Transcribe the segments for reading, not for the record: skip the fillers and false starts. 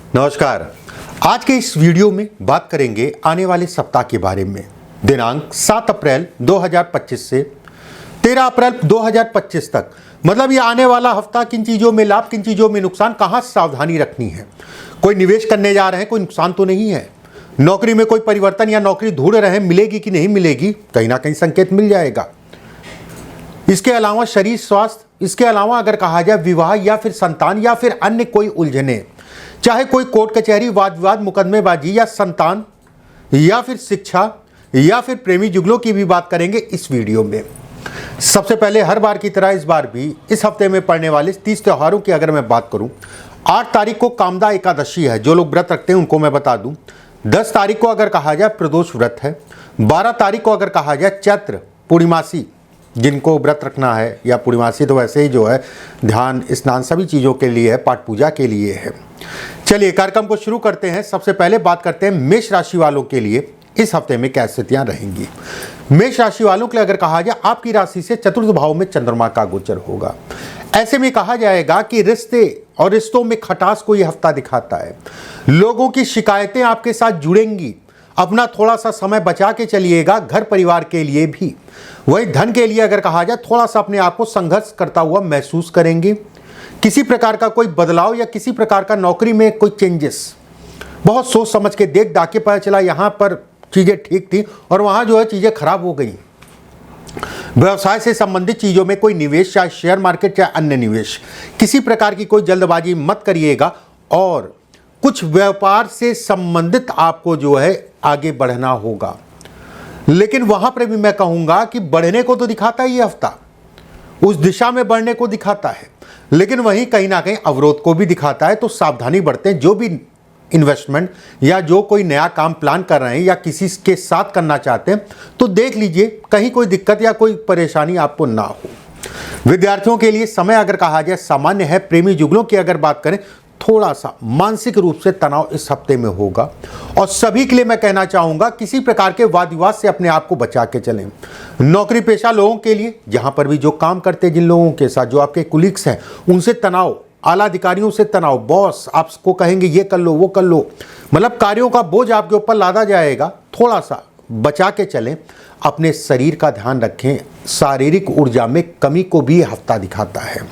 नमस्कार। आज के इस वीडियो में बात करेंगे आने वाले सप्ताह के बारे में। दिनांक 7 अप्रैल 2025 से 13 अप्रैल 2025 तक, मतलब ये आने वाला हफ्ता किन चीज़ों में लाभ, किन चीज़ों में नुकसान, कहाँ सावधानी रखनी है। कोई निवेश करने जा रहे हैं, कोई नुकसान तो नहीं है। नौकरी में कोई परिवर्तन या नौकरी ढूंढ रहे हैं, मिलेगी कि नहीं मिलेगी, कहीं ना कहीं संकेत मिल जाएगा। इसके अलावा शरीर स्वास्थ्य, इसके अलावा अगर कहा जाए विवाह या फिर संतान या फिर अन्य कोई उलझने, चाहे कोई कोर्ट कचहरी, वाद विवाद, मुकदमेबाजी या संतान या फिर शिक्षा या फिर प्रेमी जुगलों की भी बात करेंगे इस वीडियो में। सबसे पहले हर बार की तरह इस बार भी इस हफ्ते में पड़ने वाले 30 त्योहारों की अगर मैं बात करूं, 8 तारीख को कामदा एकादशी है, जो लोग व्रत रखते हैं उनको मैं बता दूं। 10 तारीख को अगर कहा जाए प्रदोष व्रत है। 12 तारीख को अगर कहा जाए चैत्र पूर्णिमासी, जिनको व्रत रखना है, या पूर्णिमासी तो वैसे ही जो है ध्यान स्नान सभी चीज़ों के लिए है, पाठ पूजा के लिए है। चलिए कार्यक्रम को शुरू करते हैं। सबसे पहले बात करते हैं मेष राशि वालों के लिए इस हफ्ते में क्या स्थितियां रहेंगी। मेष राशि वालों के लिए अगर कहा जाए, आपकी राशि से चतुर्थ भाव में चंद्रमा का गोचर होगा। ऐसे में कहा जाएगा कि रिश्ते और रिश्तों में खटास को यह हफ्ता दिखाता है। लोगों की शिकायतें आपके साथ जुड़ेंगी। अपना थोड़ा सा समय बचा के चलिएगा, घर परिवार के लिए भी। वही धन के लिए अगर कहा जाए, थोड़ा सा अपने आप को संघर्ष करता हुआ महसूस करेंगे। किसी प्रकार का कोई बदलाव या किसी प्रकार का नौकरी में कोई चेंजेस, बहुत सोच समझ के देख दाख के पता चला यहाँ पर चीज़ें ठीक थी और वहाँ जो है चीज़ें खराब हो गई। व्यवसाय से संबंधित चीज़ों में कोई निवेश, चाहे शेयर मार्केट चाहे अन्य निवेश, किसी प्रकार की कोई जल्दबाजी मत करिएगा। और कुछ व्यापार से संबंधित आपको जो है आगे बढ़ना होगा, लेकिन वहाँ पर भी मैं कहूँगा कि बढ़ने को तो दिखाता है ये हफ्ता, उस दिशा में बढ़ने को दिखाता है, लेकिन वहीं कहीं ना कहीं अवरोध को भी दिखाता है। तो सावधानी बरतें। जो भी इन्वेस्टमेंट या जो कोई नया काम प्लान कर रहे हैं या किसी के साथ करना चाहते हैं, तो देख लीजिए कहीं कोई दिक्कत या कोई परेशानी आपको ना हो। विद्यार्थियों के लिए समय अगर कहा जाए सामान्य है। प्रेमी जुगलों की अगर बात करें, थोड़ा सा मानसिक रूप से तनाव इस हफ्ते में होगा। और सभी के लिए मैं कहना चाहूँगा, किसी प्रकार के वाद विवाद से अपने आप को बचा के चलें। नौकरी पेशा लोगों के लिए, जहाँ पर भी जो काम करते हैं, जिन लोगों के साथ जो आपके कुलीग्स हैं, उनसे तनाव, आला अधिकारियों से तनाव, बॉस आपको कहेंगे ये कर लो वो कर लो, मतलब कार्यों का बोझ आपके ऊपर लादा जाएगा। थोड़ा सा बचा के चलें। अपने शरीर का ध्यान रखें। शारीरिक ऊर्जा में कमी को भी हफ्ता दिखाता है।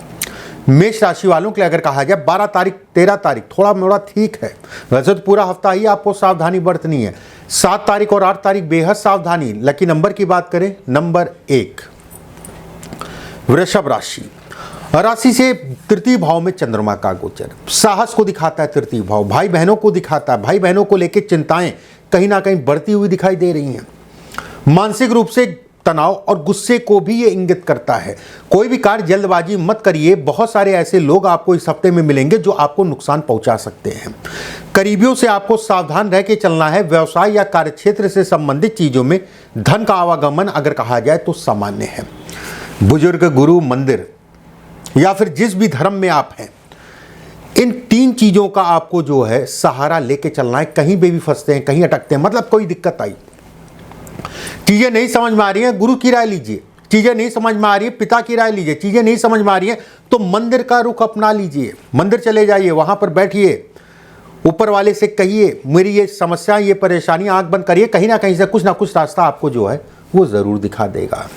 मेष राशि वालों के लिए अगर कहा जाए, 12 तारीख 13 तारीख थोड़ा मोड़ा ठीक है, वैसे तो पूरा हफ्ता ही आपको सावधानी बरतनी है। 7 तारीख और 8 तारीख बेहद सावधानी। लकी नंबर की बात करें, नंबर 1। वृषभ राशि से तृतीय भाव में चंद्रमा का गोचर साहस को दिखाता है। तृतीय भाव भाई बहनों को दिखाता है। भाई बहनों को लेकर चिंताएं कहीं ना कहीं बढ़ती हुई दिखाई दे रही हैं। मानसिक रूप से तनाव और गुस्से को भी ये इंगित करता है। कोई भी कार्य जल्दबाजी मत करिए। बहुत सारे ऐसे लोग आपको इस हफ्ते में मिलेंगे जो आपको नुकसान पहुंचा सकते हैं। करीबियों से आपको सावधान रह के चलना है। व्यवसाय या कार्यक्षेत्र से संबंधित चीजों में धन का आवागमन अगर कहा जाए तो सामान्य है। बुजुर्ग, गुरु, मंदिर या फिर जिस भी धर्म में आप हैं, इन 3 चीजों का आपको जो है सहारा लेके चलना है। कहीं भी फंसते हैं, कहीं अटकते हैं, मतलब कोई दिक्कत आई, चीजें नहीं समझ में आ रही हैं, गुरु की राय लीजिए। चीजें नहीं समझ में आ रही है, पिता की राय लीजिए। चीजें नहीं समझ में आ रही है तो मंदिर का रुख अपना लीजिए। मंदिर चले जाइए, वहां पर बैठिए, ऊपर वाले से कहिए मेरी ये समस्या, ये परेशानी, आंख बंद करिए। कहीं ना कहीं से कुछ ना कुछ रास्ता आपको जो है वो जरूर दिखा देगा।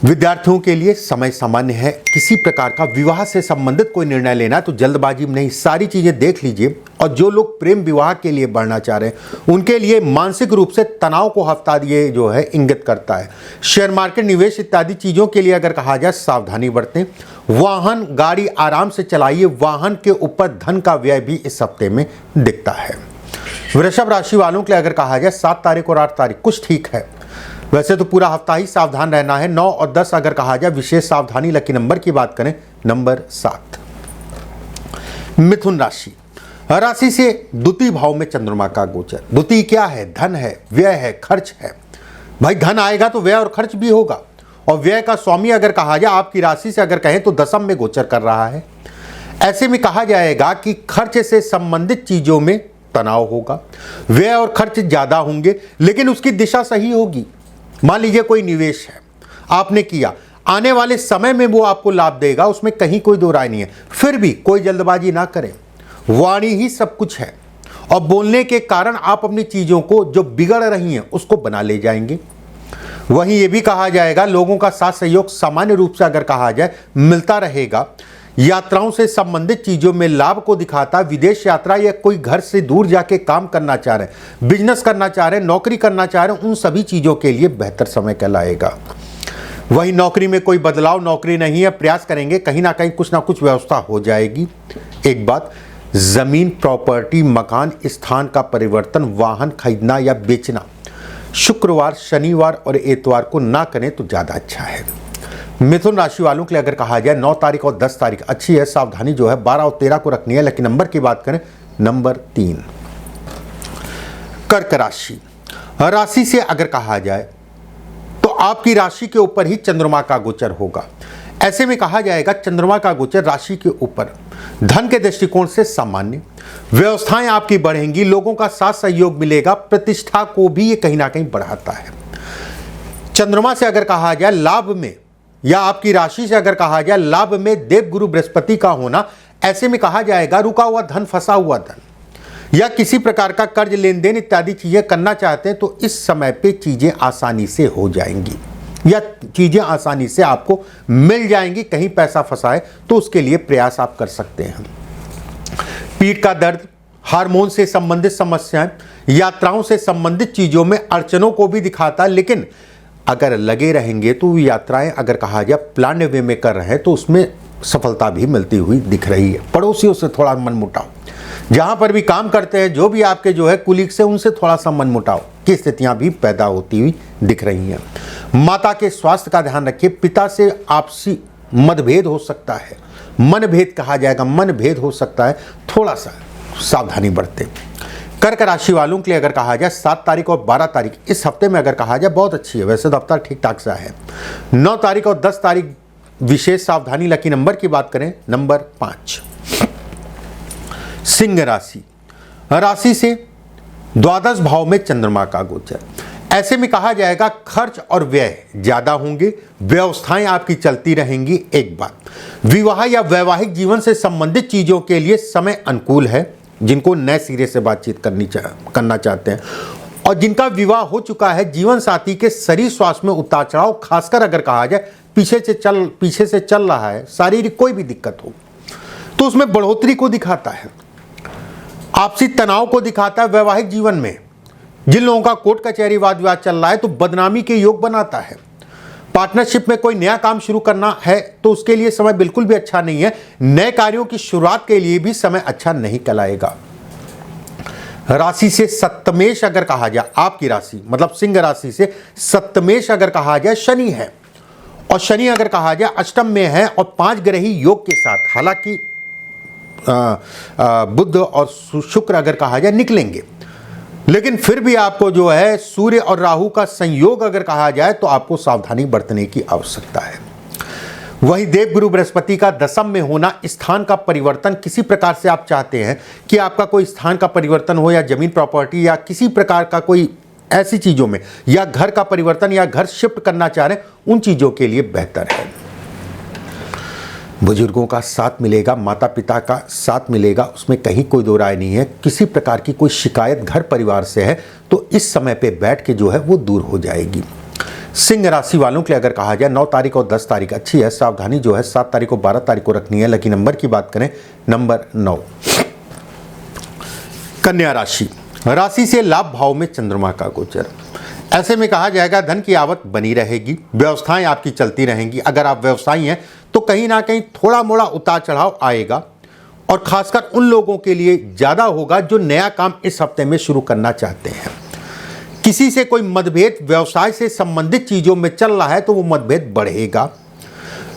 विद्यार्थियों के लिए समय सामान्य है। किसी प्रकार का विवाह से संबंधित कोई निर्णय लेना है तो जल्दबाजी में नहीं, सारी चीजें देख लीजिए। और जो लोग प्रेम विवाह के लिए बढ़ना चाह रहे हैं, उनके लिए मानसिक रूप से तनाव को हफ्ता ये जो है इंगित करता है। शेयर मार्केट, निवेश इत्यादि चीजों के लिए अगर कहा जाए, सावधानी बरतें। वाहन गाड़ी आराम से चलाइए। वाहन के ऊपर धन का व्यय भी इस हफ्ते में दिखता है। वृषभ राशि वालों के लिए अगर कहा जाए, 7 तारीख और 8 तारीख कुछ ठीक है, वैसे तो पूरा हफ्ता ही सावधान रहना है। 9 और 10 अगर कहा जाए विशेष सावधानी। लकी नंबर की बात करें, नंबर 7। मिथुन राशि से द्वितीय भाव में चंद्रमा का गोचर। द्वितीय क्या है? धन है, व्यय है, खर्च है। भाई धन आएगा तो व्यय और खर्च भी होगा। और व्यय का स्वामी अगर कहा जाए, आपकी राशि से अगर कहें तो दशम में गोचर कर रहा है। ऐसे में कहा जाएगा कि खर्च से संबंधित चीजों में तनाव होगा, व्यय और खर्च ज्यादा होंगे, लेकिन उसकी दिशा सही होगी। मान लीजिए कोई निवेश है आपने किया, आने वाले समय में वो आपको लाभ देगा, उसमें कहीं कोई दो राय नहीं है। फिर भी कोई जल्दबाजी ना करें। वाणी ही सब कुछ है और बोलने के कारण आप अपनी चीज़ों को जो बिगड़ रही हैं उसको बना ले जाएंगे। वहीं ये भी कहा जाएगा लोगों का साथ सहयोग सामान्य रूप से अगर कहा जाए मिलता रहेगा। यात्राओं से संबंधित चीज़ों में लाभ को दिखाता, विदेश यात्रा या कोई घर से दूर जाके काम करना चाह रहे हैं, बिजनेस करना चाह रहे हैं, नौकरी करना चाह रहे हैं, उन सभी चीज़ों के लिए बेहतर समय कहलाएगा। वहीं नौकरी में कोई बदलाव नौकरी नहीं है, प्रयास करेंगे कहीं ना कहीं कुछ ना कुछ व्यवस्था हो जाएगी। एक बात, ज़मीन, प्रॉपर्टी, मकान, स्थान का परिवर्तन, वाहन खरीदना या बेचना शुक्रवार, शनिवार और इतवार को ना करें तो ज़्यादा अच्छा है। मिथुन राशि वालों के लिए अगर कहा जाए 9 तारीख और 10 तारीख अच्छी है, सावधानी जो है 12 और 13 को रखनी है। लेकिन नंबर की बात करें, नंबर 3। कर्क राशि, राशि से अगर कहा जाए तो आपकी राशि के ऊपर ही चंद्रमा का गोचर होगा। ऐसे में कहा जाएगा चंद्रमा का गोचर राशि के ऊपर धन के दृष्टिकोण से सामान्य, व्यवस्थाएं आपकी बढ़ेंगी, लोगों का साथ सहयोग मिलेगा, प्रतिष्ठा को भी ये कहीं ना कहीं बढ़ाता है। चंद्रमा से अगर कहा जाए लाभ में, या आपकी राशि से अगर कहा जाए लाभ में देवगुरु बृहस्पति का होना, ऐसे में कहा जाएगा रुका हुआ धन, फंसा हुआ धन या किसी प्रकार का कर्ज लेन देन इत्यादि चीजें करना चाहते हैं तो इस समय पे चीजें आसानी से हो जाएंगी या चीजें आसानी से आपको मिल जाएंगी। कहीं पैसा फंसा है तो उसके लिए प्रयास आप कर सकते हैं। पीठ का दर्द, हार्मोन से संबंधित समस्याएं, यात्राओं से संबंधित चीजों में अड़चनों को भी दिखाता है। लेकिन अगर लगे रहेंगे तो यात्राएं अगर कहा जाए प्लान वे में कर रहे हैं तो उसमें सफलता भी मिलती हुई दिख रही है। पड़ोसियों से थोड़ा मनमुटाव, जहां पर भी काम करते हैं जो भी आपके जो है कुलीग से, उनसे थोड़ा सा मनमुटाव की स्थितियां भी पैदा होती हुई दिख रही हैं। माता के स्वास्थ्य का ध्यान रखिए। पिता से आपसी मतभेद हो सकता है, मनभेद कहा जाएगा, मनभेद हो सकता है, थोड़ा सा सावधानी बरतें। कर्क राशि वालों के लिए अगर कहा जाए 7 तारीख और 12 तारीख इस हफ्ते में अगर कहा जाए बहुत अच्छी है। वैसे तो हफ्ता ठीक ठाक सा है। 9 तारीख और 10 तारीख विशेष सावधानी। लकी नंबर की बात करें, नंबर 5। सिंह राशि, राशि से द्वादश भाव में चंद्रमा का गोचर। ऐसे में कहा जाएगा खर्च और व्यय ज्यादा होंगे, व्यवस्थाएं आपकी चलती रहेंगी। एक बात, विवाह या वैवाहिक जीवन से संबंधित चीजों के लिए समय अनुकूल है। जिनको नए सिरे से बातचीत करना चाहते हैं और जिनका विवाह हो चुका है, जीवन साथी के शरीर स्वास्थ्य में उतार चढ़ाव, खासकर अगर कहा जाए पीछे से चल रहा है, शारीरिक कोई भी दिक्कत हो तो उसमें बढ़ोतरी को दिखाता है, आपसी तनाव को दिखाता है। वैवाहिक जीवन में जिन लोगों का कोर्ट कचहरी वाद विवाद चल रहा है तो बदनामी के योग बनाता है। पार्टनरशिप में कोई नया काम शुरू करना है तो उसके लिए समय बिल्कुल भी अच्छा नहीं है। नए कार्यों की शुरुआत के लिए भी समय अच्छा नहीं कहलाएगा। राशि से सप्तमेश अगर कहा जाए, आपकी राशि मतलब सिंह राशि से सप्तमेश अगर कहा जाए शनि है, और शनि अगर कहा जाए अष्टम में है और 5 ग्रही योग के साथ। हालांकि बुध और शुक्र अगर कहा जाए निकलेंगे, लेकिन फिर भी आपको जो है सूर्य और राहु का संयोग अगर कहा जाए तो आपको सावधानी बरतने की आवश्यकता है। वही देवगुरु बृहस्पति का दशम में होना, स्थान का परिवर्तन, किसी प्रकार से आप चाहते हैं कि आपका कोई स्थान का परिवर्तन हो या जमीन प्रॉपर्टी या किसी प्रकार का कोई ऐसी चीजों में, या घर का परिवर्तन या घर शिफ्ट करना चाह रहे हैं, उन चीजों के लिए बेहतर है। बुजुर्गों का साथ मिलेगा, माता पिता का साथ मिलेगा, उसमें कहीं कोई दो राय नहीं है। किसी प्रकार की कोई शिकायत घर परिवार से है तो इस समय पे बैठ के जो है वो दूर हो जाएगी। सिंह राशि वालों के लिए अगर कहा जाए 9 तारीख और 10 तारीख अच्छी है। सावधानी जो है 7 तारीख और 12 तारीख को रखनी है। लकी नंबर की बात करें, नंबर 9। कन्या राशि, राशि से लाभ भाव में चंद्रमा का गोचर। ऐसे में कहा जाएगा धन की आवक बनी रहेगी, व्यवस्थाएं आपकी चलती रहेंगी। अगर आप व्यवसायी हैं तो कहीं ना कहीं थोड़ा मोड़ा उतार चढ़ाव आएगा, और खासकर उन लोगों के लिए ज़्यादा होगा जो नया काम इस हफ्ते में शुरू करना चाहते हैं। किसी से कोई मतभेद व्यवसाय से संबंधित चीज़ों में चल रहा है तो वो मतभेद बढ़ेगा।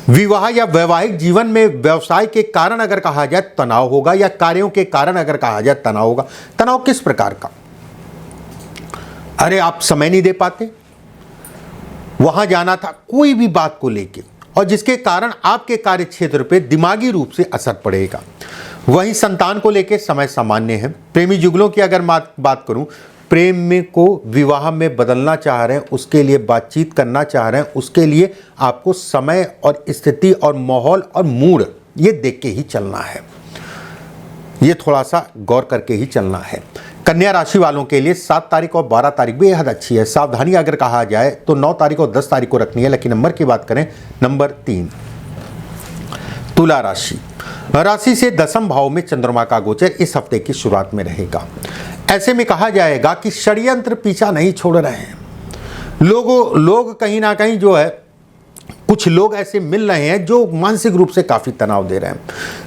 विवाह या वैवाहिक जीवन में व्यवसाय के कारण अगर कहा जाए तनाव होगा, या कार्यों के कारण अगर कहा जाए तनाव होगा। तनाव किस प्रकार का? अरे आप समय नहीं दे पाते, वहां जाना था कोई भी बात को लेके, और जिसके कारण आपके कार्य क्षेत्र पे दिमागी रूप से असर पड़ेगा। वहीं संतान को लेके समय सामान्य है। प्रेमी युगलों की अगर बात करूं, प्रेम में को विवाह में बदलना चाह रहे हैं, उसके लिए बातचीत करना चाह रहे हैं, उसके लिए आपको समय और स्थिति और माहौल और मूड ये देख के ही चलना है। ये थोड़ा सा गौर करके ही चलना है। कन्या राशि वालों के लिए 7 तारीख और 12 तारीख बेहद अच्छी है। सावधानी अगर कहा जाए तो 9 तारीख और 10 तारीख को रखनी है। लकी नंबर की बात करें नंबर 3। तुला राशि, राशि से दसम भाव में चंद्रमा का गोचर इस हफ्ते की शुरुआत में रहेगा। ऐसे में कहा जाएगा कि षड्यंत्र पीछा नहीं छोड़ रहे हैं। लोग कहीं ना कहीं जो है, कुछ लोग ऐसे मिल रहे हैं जो मानसिक रूप से काफ़ी तनाव दे रहे हैं,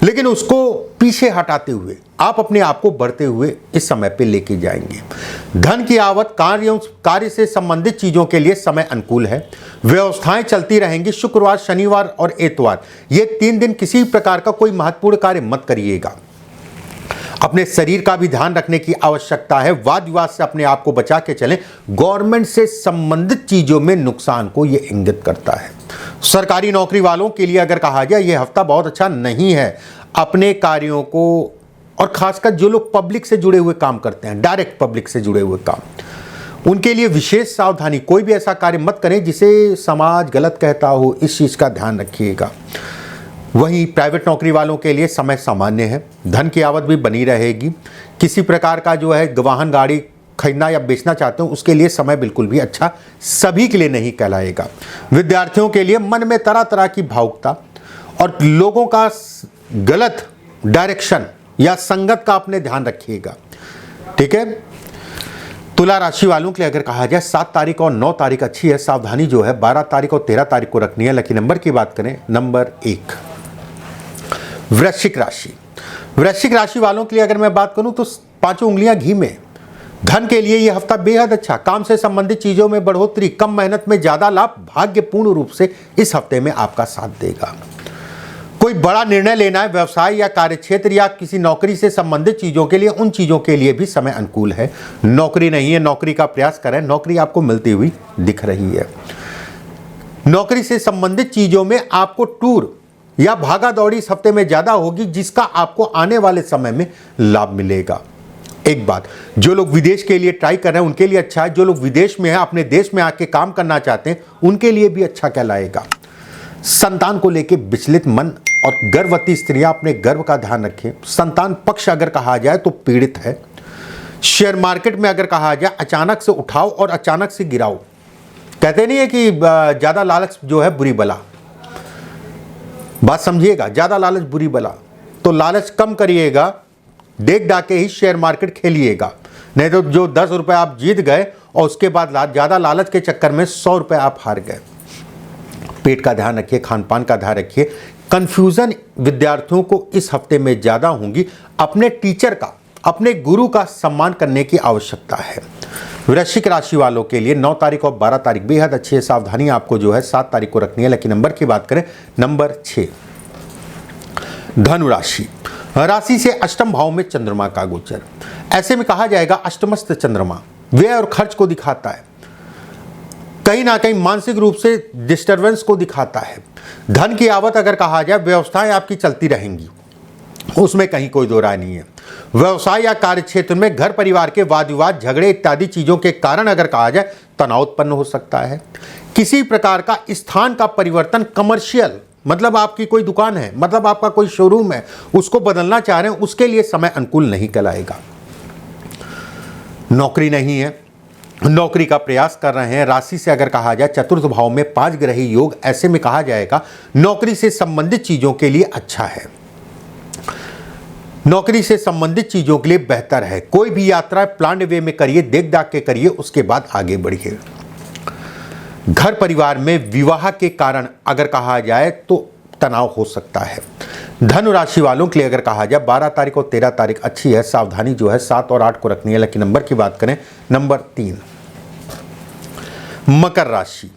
लेकिन उसको पीछे हटाते हुए आप अपने आप को बढ़ते हुए इस समय पे लेके जाएंगे। धन की आवक, कार्य से संबंधित चीज़ों के लिए समय अनुकूल है। व्यवस्थाएं चलती रहेंगी। शुक्रवार, शनिवार और इतवार ये 3 दिन किसी प्रकार का कोई महत्वपूर्ण कार्य मत करिएगा। अपने शरीर का भी ध्यान रखने की आवश्यकता है। वाद विवाद से अपने आप को बचा के चलें। गवर्नमेंट से संबंधित चीज़ों में नुकसान को ये इंगित करता है। सरकारी नौकरी वालों के लिए अगर कहा जाए ये हफ्ता बहुत अच्छा नहीं है। अपने कार्यों को, और खासकर जो लोग पब्लिक से जुड़े हुए काम करते हैं, डायरेक्ट पब्लिक से जुड़े हुए काम, उनके लिए विशेष सावधानी। कोई भी ऐसा कार्य मत करें जिसे समाज गलत कहता हो, इस चीज़ का ध्यान रखिएगा। वहीं प्राइवेट नौकरी वालों के लिए समय सामान्य है। धन की आवक भी बनी रहेगी। किसी प्रकार का जो है वाहन गाड़ी खरीदना या बेचना चाहते हो उसके लिए समय बिल्कुल भी अच्छा सभी के लिए नहीं कहलाएगा। विद्यार्थियों के लिए मन में तरह तरह की भावुकता और लोगों का गलत डायरेक्शन या संगत का अपने ध्यान रखिएगा। ठीक है। तुला राशि वालों के लिए अगर कहा जाए 7 तारीख और 9 तारीख अच्छी है। सावधानी जो है 12 तारीख और 13 तारीख को रखनी है। लकी नंबर की बात करें नंबर 1। वृश्चिक राशि, वृश्चिक राशि वालों के लिए अगर मैं बात करूं तो 5 उंगलियां घी में। धन के लिए यह हफ्ता बेहद अच्छा। काम से संबंधित चीजों में बढ़ोतरी, कम मेहनत में ज्यादा लाभ भाग्यपूर्ण रूप से इस हफ्ते में आपका साथ देगा। कोई बड़ा निर्णय लेना है व्यवसाय या कार्यक्षेत्र या किसी नौकरी से संबंधित चीजों के लिए, उन चीजों के लिए भी समय अनुकूल है। नौकरी नहीं है, नौकरी का प्रयास करें। नौकरी आपको मिलती हुई दिख रही है। नौकरी से संबंधित चीजों में आपको टूर या भागा दौड़ी इस हफ्ते में ज्यादा होगी, जिसका आपको आने वाले समय में लाभ मिलेगा। एक बात, जो लोग विदेश के लिए ट्राई कर रहे हैं उनके लिए अच्छा है। जो लोग विदेश में हैं, अपने देश में आके काम करना चाहते हैं, उनके लिए भी अच्छा कहलाएगा। संतान को लेकर विचलित मन और गर्भवती स्त्रियां अपने गर्भ का ध्यान रखें। संतान पक्ष अगर कहा जाए तो पीड़ित है। शेयर मार्केट में अगर कहा जाए अचानक से उठाओ और अचानक से गिराओ। कहते नहीं है कि ज्यादा लालच जो है बुरी बला। बात समझिएगा, ज्यादा लालच बुरी बला। तो लालच कम करिएगा, देख डाके ही शेयर मार्केट खेलिएगा। नहीं तो जो 10 रुपए आप जीत गए और उसके बाद ज्यादा लालच के चक्कर में 100 रुपए आप हार गए। पेट का ध्यान रखिए, खान पान का ध्यान रखिए। कंफ्यूजन विद्यार्थियों को इस हफ्ते में ज्यादा होंगी। अपने टीचर का, अपने गुरु का सम्मान करने की आवश्यकता है। वृश्चिक राशि वालों के लिए 9 तारीख और 12 तारीख बेहद अच्छी है। सावधानी आपको जो है 7 तारीख को रखनी है। लकी नंबर की बात करें नंबर 6। धनु राशि, राशि से अष्टम भाव में चंद्रमा का गोचर। ऐसे में कहा जाएगा अष्टमस्थ चंद्रमा व्यय और खर्च को दिखाता है। कहीं ना कहीं मानसिक रूप से डिस्टरबेंस को दिखाता है। धन की आवक अगर कहा जाए, व्यवस्थाएं आपकी चलती रहेंगी, उसमें कहीं कोई दो राय नहीं है। व्यवसाय या कार्य क्षेत्र में घर परिवार के वाद विवाद, झगड़े इत्यादि चीजों के कारण अगर कहा जाए तनाव उत्पन्न हो सकता है। किसी प्रकार का स्थान का परिवर्तन, कमर्शियल मतलब आपकी कोई दुकान है, मतलब आपका कोई शोरूम है, उसको बदलना चाह रहे हैं, उसके लिए समय अनुकूल नहीं कहलाएगा। नौकरी नहीं है, नौकरी का प्रयास कर रहे हैं। राशि से अगर कहा जाए चतुर्थ भाव में 5 ग्रही योग। ऐसे में कहा जाएगा नौकरी से संबंधित चीजों के लिए अच्छा है। नौकरी से संबंधित चीजों के लिए बेहतर है। कोई भी यात्रा प्लान वे में करिए, देख दाख के करिए, उसके बाद आगे बढ़िए। घर परिवार में विवाह के कारण अगर कहा जाए तो तनाव हो सकता है। धनु राशि वालों के लिए अगर कहा जाए 12 तारीख और 13 तारीख अच्छी है। सावधानी जो है 7 और 8 को रखनी है। लकी नंबर की बात करें नंबर 3। मकर राशि,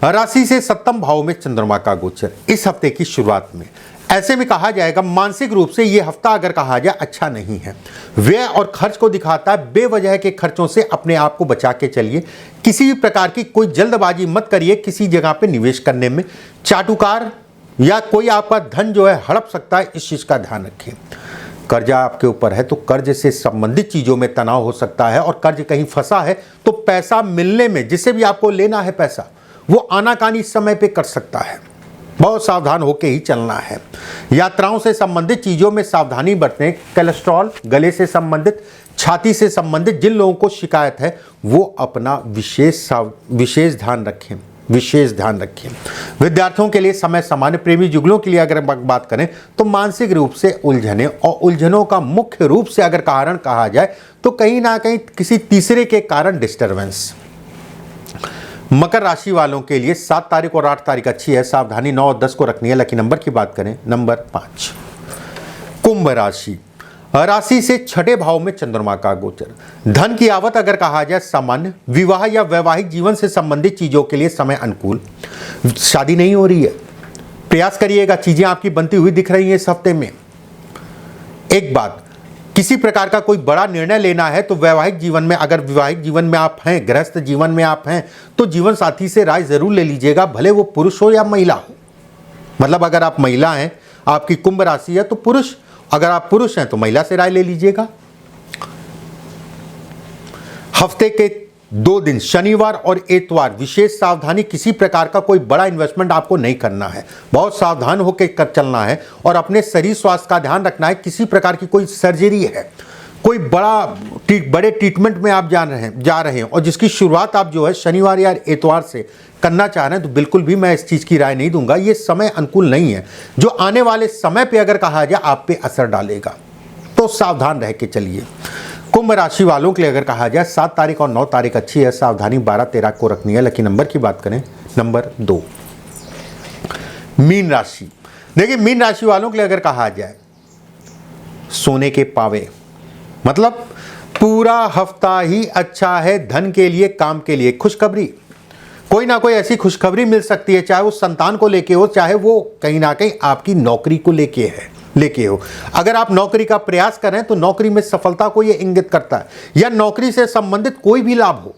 राशि से 7वें भाव में चंद्रमा का गोचर इस हफ्ते की शुरुआत में। ऐसे में कहा जाएगा मानसिक रूप से यह हफ्ता अगर कहा जाए अच्छा नहीं है। व्यय और खर्च को दिखाता है। बेवजह के खर्चों से अपने आप को बचा के चलिए। किसी भी प्रकार की कोई जल्दबाजी मत करिए किसी जगह पे निवेश करने में। चाटुकार या कोई आपका धन जो है हड़प सकता है, इस चीज का ध्यान रखें। कर्जा आपके ऊपर है तो कर्ज से संबंधित चीजों में तनाव हो सकता है, और कर्ज कहीं फंसा है तो पैसा मिलने में, जिससे भी आपको लेना है पैसा, वो आनाकानी समय पे कर सकता है। बहुत सावधान होकर ही चलना है। यात्राओं से संबंधित चीज़ों में सावधानी बरतें। कोलेस्ट्रॉल, गले से संबंधित, छाती से संबंधित जिन लोगों को शिकायत है वो अपना विशेष ध्यान रखें, विशेष ध्यान रखें। विद्यार्थियों के लिए समय सामान्य। प्रेमी जुगलों के लिए अगर बात करें तो मानसिक रूप से उलझने, और उलझनों का मुख्य रूप से अगर कारण कहा जाए तो कहीं ना कहीं किसी तीसरे के कारण डिस्टरबेंस। मकर राशि वालों के लिए 7 तारीख और 8 तारीख अच्छी है, सावधानी 9 और 10 को रखनी है। लकी नंबर की बात करें नंबर 5। कुंभ राशि, राशि से छठे भाव में चंद्रमा का गोचर। धन की आवक अगर कहा जाए सामान्य। विवाह या वैवाहिक जीवन से संबंधित चीजों के लिए समय अनुकूल। शादी नहीं हो रही है, प्रयास करिएगा, चीजें आपकी बनती हुई दिख रही हैं इस हफ्ते में। एक बात, किसी प्रकार का कोई बड़ा निर्णय लेना है तो वैवाहिक जीवन में, अगर विवाहिक जीवन में आप हैं, गृहस्थ जीवन में आप हैं, तो जीवन साथी से राय जरूर ले लीजिएगा, भले वो पुरुष हो या महिला हो। मतलब अगर आप महिला हैं, आपकी कुंभ राशि है तो पुरुष, अगर आप पुरुष हैं तो महिला से राय ले लीजिएगा। हफ्ते के 2 दिन शनिवार और इतवार विशेष सावधानी। किसी प्रकार का कोई बड़ा इन्वेस्टमेंट आपको नहीं करना है, बहुत सावधान होकर चलना है और अपने शरीर स्वास्थ्य का ध्यान रखना है। किसी प्रकार की कोई सर्जरी है, कोई बड़े ट्रीटमेंट में आप जा रहे हैं और जिसकी शुरुआत आप जो है शनिवार या इतवार से करना चाह रहे हैं, तो बिल्कुल भी मैं इस चीज़ की राय नहीं दूंगा। ये समय अनुकूल नहीं है, जो आने वाले समय पे अगर कहा जाए आप पे असर डालेगा, तो सावधान रह के चलिए। कुंभ राशि वालों के लिए अगर कहा जाए 7 तारीख और 9 तारीख अच्छी है, सावधानी 12-13 को रखनी है। लकी नंबर की बात करें नंबर 2। मीन राशि, देखिए मीन राशि वालों के लिए अगर कहा जाए सोने के पावे, मतलब पूरा हफ्ता ही अच्छा है धन के लिए, काम के लिए। खुशखबरी, कोई ना कोई ऐसी खुशखबरी मिल सकती है, चाहे वो संतान को लेके हो, चाहे वो कहीं ना कहीं आपकी नौकरी को लेके हो। अगर आप नौकरी का प्रयास कर रहे हैं तो नौकरी में सफलता को ये इंगित करता है, या नौकरी से संबंधित कोई भी लाभ हो,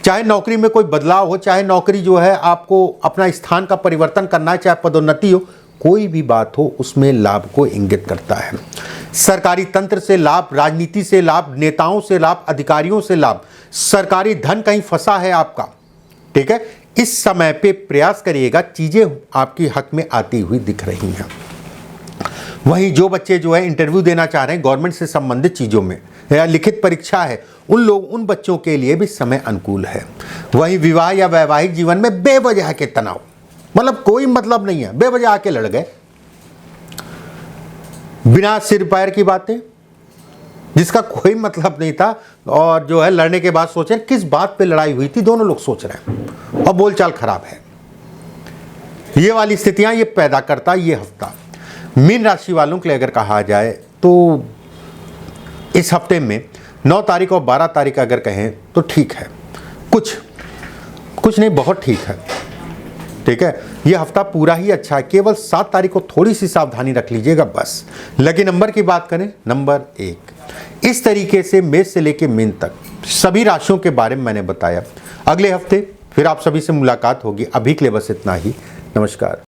चाहे नौकरी में कोई बदलाव हो, चाहे नौकरी जो है आपको अपना स्थान का परिवर्तन करना है, चाहे पदोन्नति हो, कोई भी बात हो उसमें लाभ को इंगित करता है। सरकारी तंत्र से लाभ, राजनीति से लाभ, नेताओं से लाभ, अधिकारियों से लाभ, सरकारी धन कहीं फंसा है आपका, ठीक है, इस समय पे प्रयास करिएगा, चीजें आपकी हक में आती हुई दिख रही हैं। वहीं जो बच्चे जो है इंटरव्यू देना चाह रहे हैं गवर्नमेंट से संबंधित चीजों में, या लिखित परीक्षा है, उन बच्चों के लिए भी समय अनुकूल है। वहीं विवाह या वैवाहिक जीवन में बेवजह के तनाव, मतलब कोई मतलब नहीं है, बेवजह आके लड़ गए, बिना सिर पैर की बातें, जिसका कोई मतलब नहीं था, और जो है लड़ने के बाद सोचे किस बात पे लड़ाई हुई थी, दोनों लोग सोच रहे हैं और बोलचाल खराब है। ये वाली स्थितियां ये पैदा करता ये हफ्ता। मीन राशि वालों के लिए अगर कहा जाए तो इस हफ्ते में 9 तारीख और 12 तारीख अगर कहें तो ठीक है, कुछ नहीं, बहुत ठीक है, ठीक है। यह हफ्ता पूरा ही अच्छा है, केवल 7 तारीख को थोड़ी सी सावधानी रख लीजिएगा बस। लकी नंबर की बात करें नंबर 1। इस तरीके से मेष से लेकर मीन तक सभी राशियों के बारे में मैंने बताया। अगले हफ्ते फिर आप सभी से मुलाकात होगी। अभी के लिए बस इतना ही। नमस्कार।